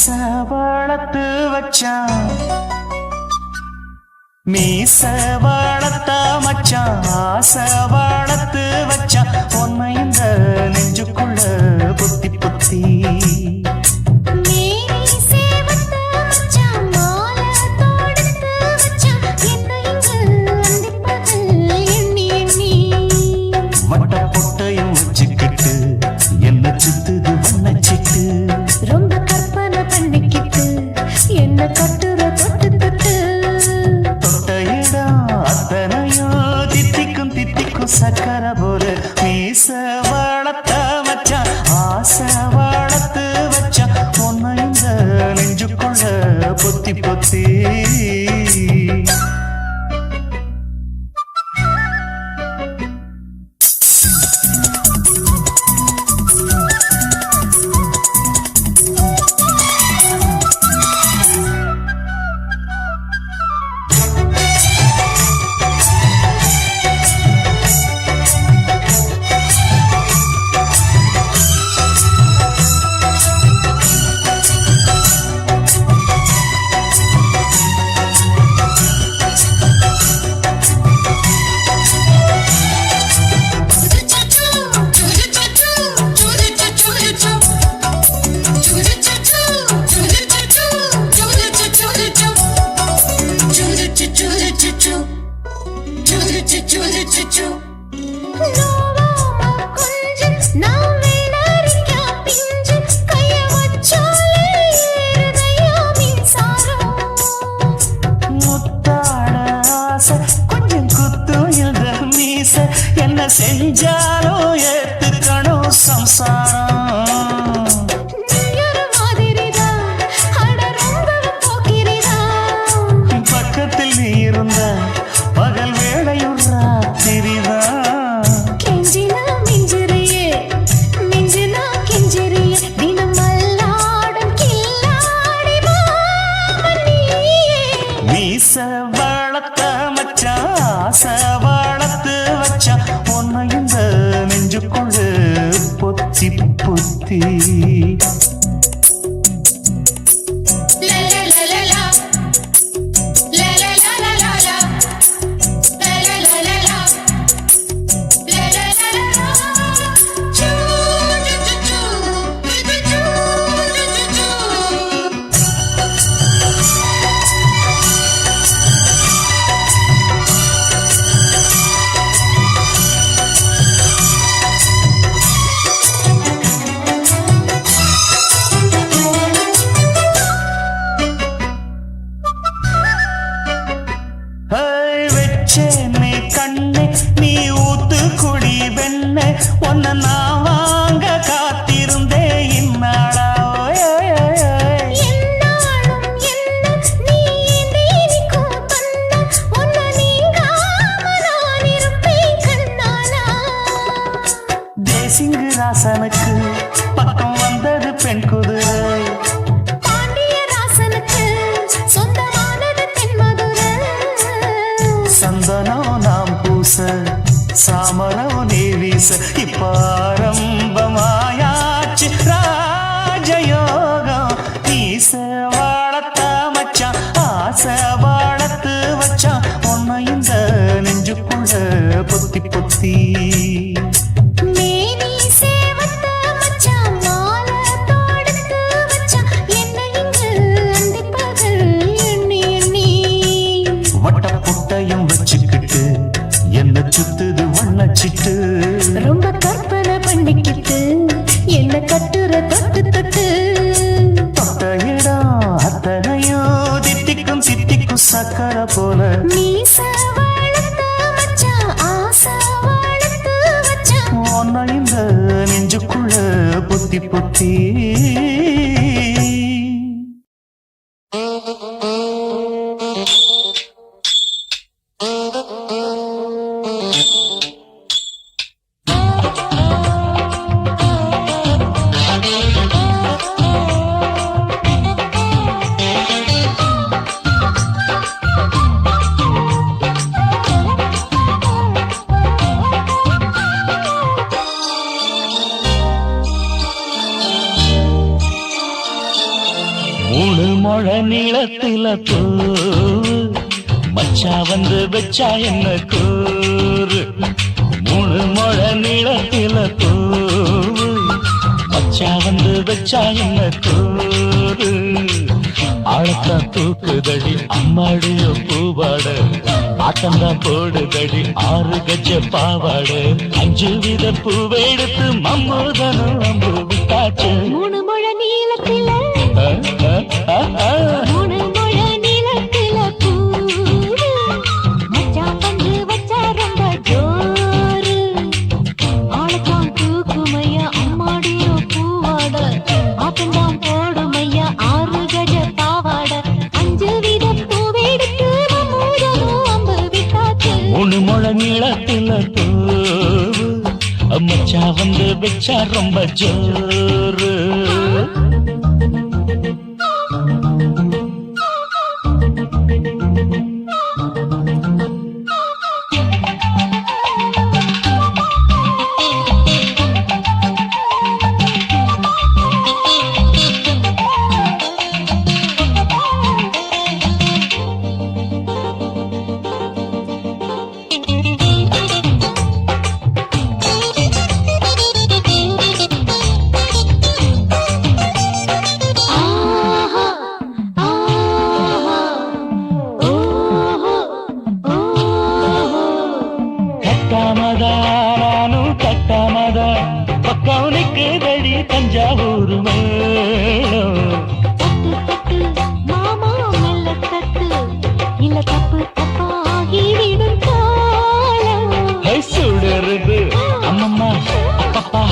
மீச வளர்த்து வச்சான் மீச வளர்த்த மச்சான் ஆசை வளர்த்து வச்சான் உன்னை இந்த நெஞ்சுக்குள்ள புத்தி புத்தி வட்ட பொட்டையும் வச்சுக்கிட்டு என்ன சுத்துது வண்ணச்சிட்டு ரொம்ப கற்பனை பண்ணிக்கிட்டு என்ன கட்டுற தொட்டு தொட்டு தொட்ட இடம் அத்தனையோ தித்திக்கும் தித்திக்கும் சக்கரை போல மீச வளர்த்த மச்சான் ஆசை வளர்த்து வச்சான் உன்னை இந்த நெஞ்சுக்குள்ள பொத்தி பொத்தி என்ன செஞ்சாலும் ஏத்துக்கணும் சம்சாரம் பக்கத்தில் நீ இருந்த பகல் வேளையும் ராத்திரிதான் கெஞ்சினா மிஞ்சிறியே மிஞ்சினா கெஞ்சிறியே தினம் மல்லாடும் கில்லாடி மாமணியே மீச வளர்த்த மச்சான் ஆசை வளர்த்து வச்சான் உன்னை இந்த நெஞ்சுக்குள்ள பொத்தி பொத்தி வச்சேனே கண்ணே நீ ஊத்து குடி வெண்ணே உன்னை நான் வாங்க காத்திருந்தே இந்நாளா என்னாலும் என்ன நீ நீக்கும் பண்ண உன்னை நீங்காம நான் இருப்பேன் கண்ணாலா தேசிங்கு ராசனுக்கு பக்கம் வந்தது பெண் குதிரை பாண்டியராசனுக்கு சொந்தமானது தென்மதுரை சந்தனம் நாம் பூச சாமரம் நீ வீச இப்பாரம்பமாயாச்சு ராஜயோகம் ஈச வாழத்த மச்சான் ஆசை வாழத்து வச்சான் உன்னை இந்த நெஞ்சுக்குள்ள பொத்தி பொத்தி மேனி சேவத்த மச்சான் மாலை தொடுத்து வச்சான் என்ன இங்கு அந்திப்பகல் எண்ணி எண்ணி வட்ட பொட்டையும் வச்சுக்கிட்டு என்ன சுத்துது வண்ணச்சிட்டு ரொம்ப கற்பனை பண்ணிக்கிட்டு என்ன கட்டுற தொட்டு தொட்டு தொட்ட இடம் அத்தனையோ தித்திக்கும் தித்திக்கும் சக்கரை போல மீச வளர்த்த மச்சான் ஆசை வளர்த்து வச்சான் உன்னை இந்த நெஞ்சுக்குள்ள பொத்தி பொத்தி மூணு முழ நீளத்தில பூ மச்சா வந்து வச்சா என்ன கூறு மூணு முழ நீளத்தில பூ மச்சா வந்து வச்சா என்ன கூறு ஆழத்தான் தூக்குதடி அம்மாடிய பூவாட ஆட்டம்தான் போடுதடி 6 கஜ பாவாட 5 வித பூவை எடுத்து மம்மூதனும் அம்பு விட்டாச்சு மூணு முழ நீளத்தில மூணு முழ நீளத்தில பூ மச்சான் வந்து வச்சா ரொம்ப ஜோரு ஆளத்தான் தூக்குமையா அம்மாடிய பூவாட ஆட்டம்தான் போடுமையா 6 கஜ பாவாட 5 வித பூவை எடுத்து மம்மூதனும் அம்பு விட்டாச்சு மூணு முழ நீளத்தில பூ மச்சா வந்து வச்சா ரொம்ப ஜோரு பக்கவுனுக்குதடி தஞ்சாவூர் மேளம் தட்டு தட்டு மாமா மெல்ல தட்டு இல்ல தப்பு தப்பாகி விடும் காலம் சுடருது அம்மம்மா அப்பப்பா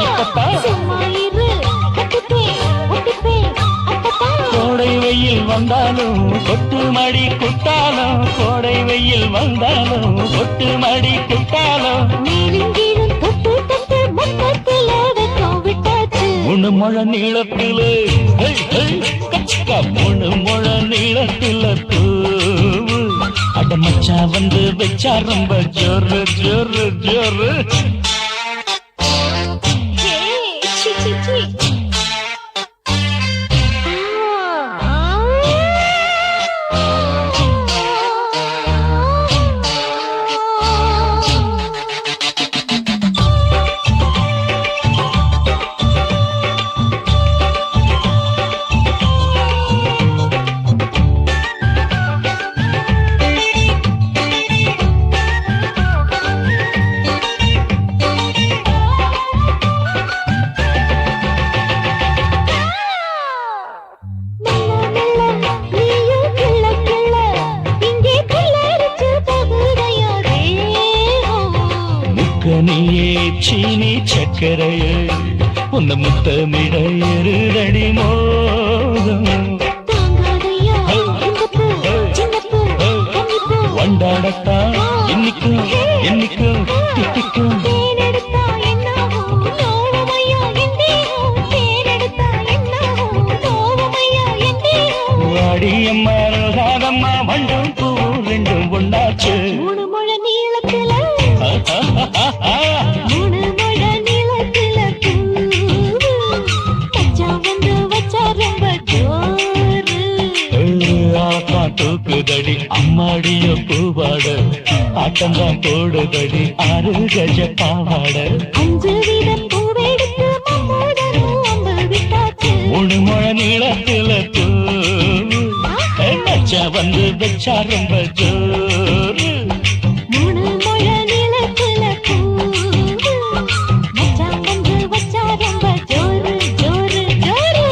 இப்பப்பா சும்மா இரு கட்டுப்பேன் ஒட்டிப்பேன் அப்பப்பா கோடை வெயில் வந்தாலும் கொட்டு மடி குட்டாலும் கோடை வெயில் வந்தாலும் கொட்டு மடி குட்டாலும் மேலும் கீழும் தொட்டு தொட்டு மொத்தத்தில் வெக்கம் விட்டாச்சு மூணு முழ நீளத்தில மூணு முழ நீளத்தில பூவு அட மச்சா வந்து வச்சா ரொம்ப ஜோரு ஜோரு ஜோரு சி சி சி நீயே சீனி சக்கரையே உன்ன முத்தமிட எருதடி மோகம் வண்டாடத்தான் இன்னிக்கும் என்னிக்கும் திட்டிக்கும் வாடியம்மா ரோசாதம்மா வண்டும் பூ ரெண்டும் ஒண்ணாச்சு மூணு முழ நீளத்தில மூணு முழ நீளத்தில மச்சான் வந்து வச்சா ரொம்ப ஜோரு தூக்குதடி அம்மாடிய பூவாட ஆட்டம்தான் போடுதடி 6 கஜ பாவாட 5 வித பூவை எடுத்து மம்மூதனும் அம்பு விட்டாச்சு மூணு முழ நீளத்தில மச்சா வந்து வச்சா ரொம்ப ஜோரு மூணு முழ நீளத்தில மச்சான் வந்து வச்சா ரொம்ப ஜோரு ஜோரு ஜோரு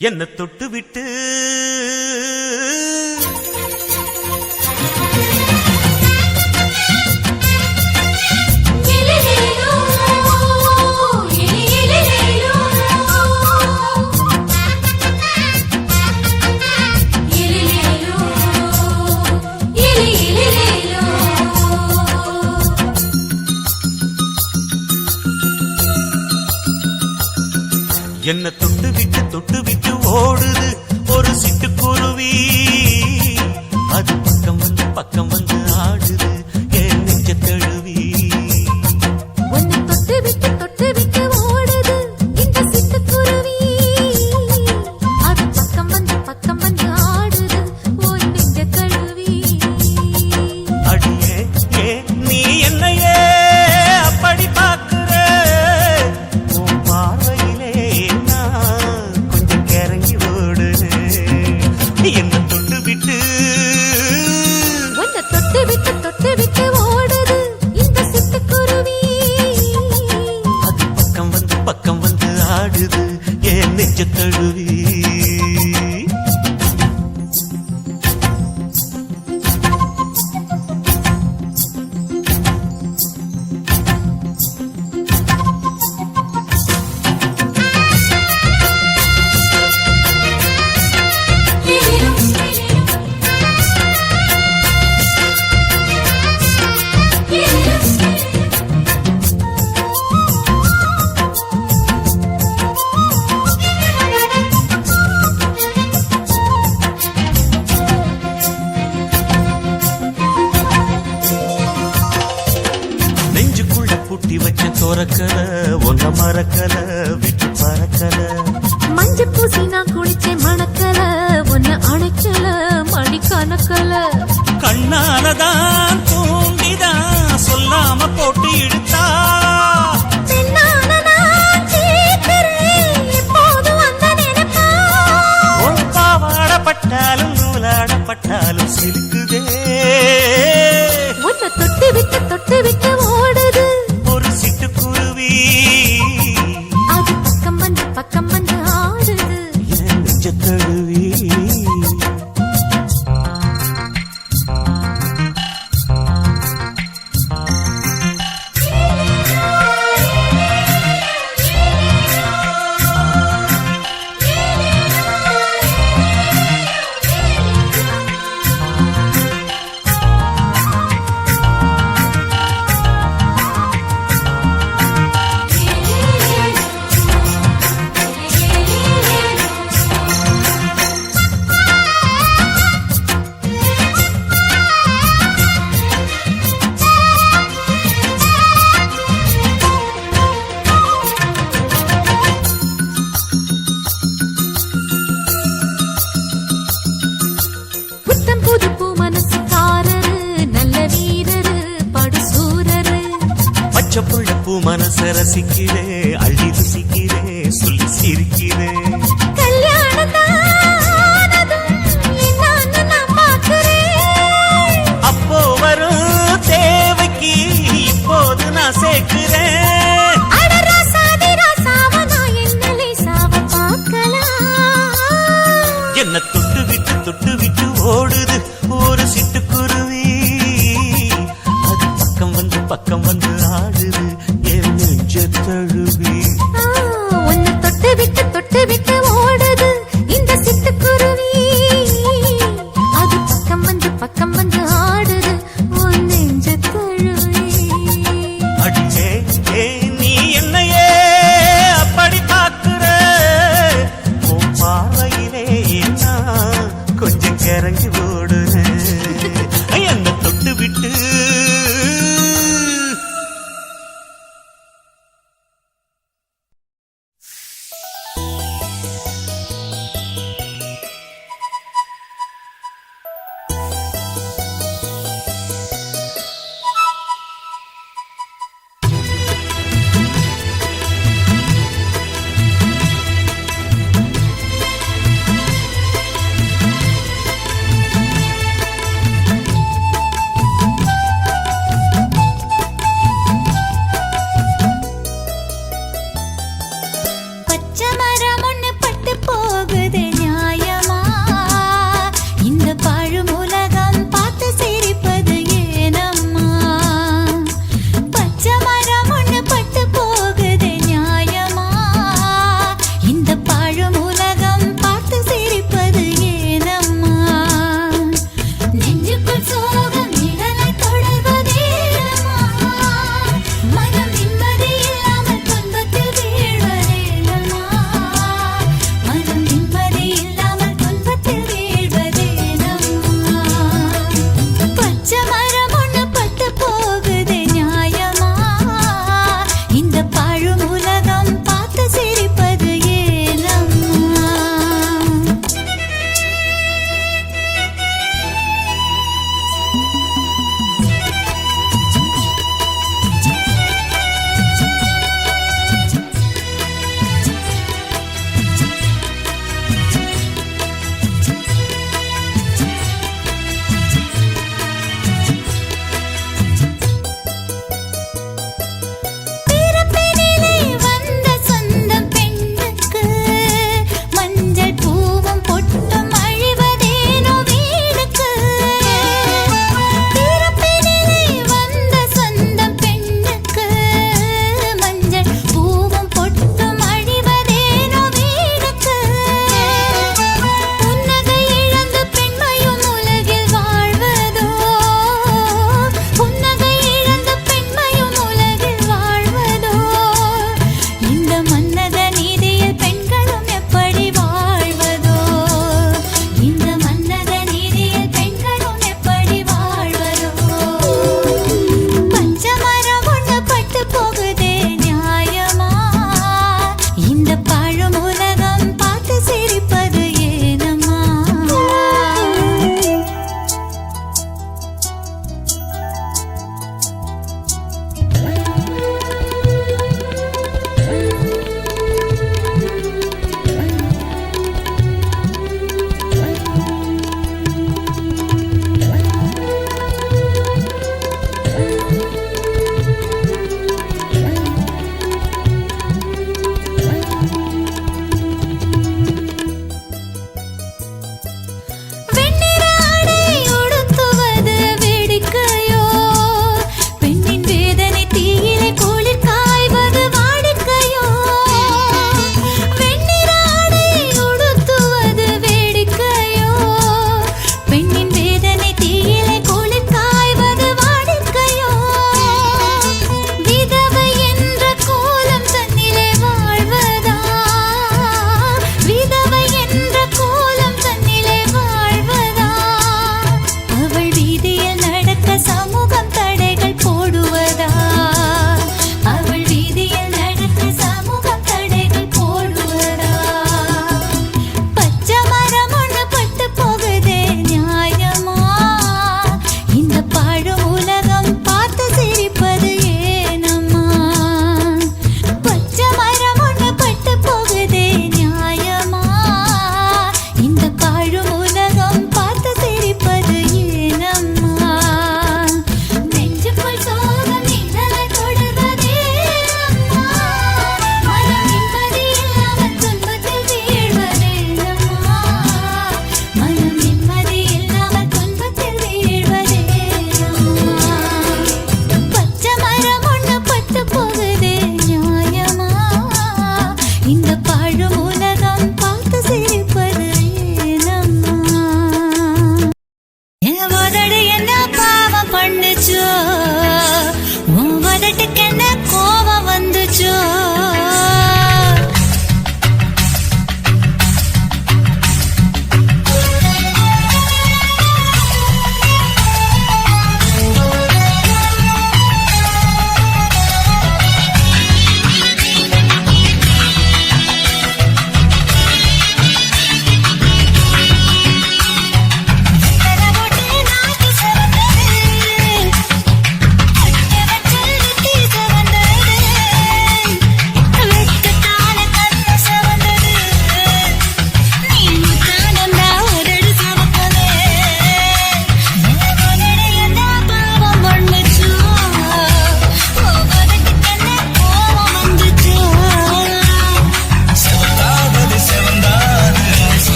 என்ன தொட்டு விட்டு என்ன தொட்டு விட்டு ஓடுது ஒரு சிட்டுக்குருவி அது பக்கம் வந்து ஆடுது என் நெஞ்ச தழுவி உன்னை தொட்டு விட்டு ஓடுது இந்த சிட்டுக்குருவி அது பக்கம் வந்து ஆடுது உன் நெஞ்ச தழுவி அடியே ஏ நீ என்னையே அப்படி பார்க்கிற உன் பார்வையிலே நான் கொஞ்சம் கிறங்கி ஓடுது என்ன தொட்டு விட்டு உன்னை தொட்டு விட்டு ஓடுது இந்த சிட்டுக்குருவி அது பக்கம் வந்து ஆடுது என் நெஞ்ச தழுவி நெஞ்சுக்குள்ள பூட்டி வச்ச தோரக்கல ஒன்ன மறக்கல விட்டு பறக்கல மஞ்ச பூசி நான் குளிச்சேன் மணக்கல உன்னை அணைக்கல மடி கணக்கல கண்ணாலதான் தூண்டிதான் சொல்லாம போட்டு இழுத்தா பெண்ணான நான் கேட்கிறேன் எப்போதும் அந்த நினைப்பா உன் பாவாடப்பட்டாலும் நூலாடப்பட்டாலும் சிலுக்குதே உன்னை தொட்டு விட்டு ஓடுது ஒரு சிட்டுக்குருவி அது பக்கம் வந்து ஆடுது என் நெஞ்ச தழுவி புத்தம் புது பூ மனசுக்காரரு நல்ல வீரரு படுசூரரு பச்சை புள்ள பூ மனச ரசிக்கிறே அள்ளி ருசி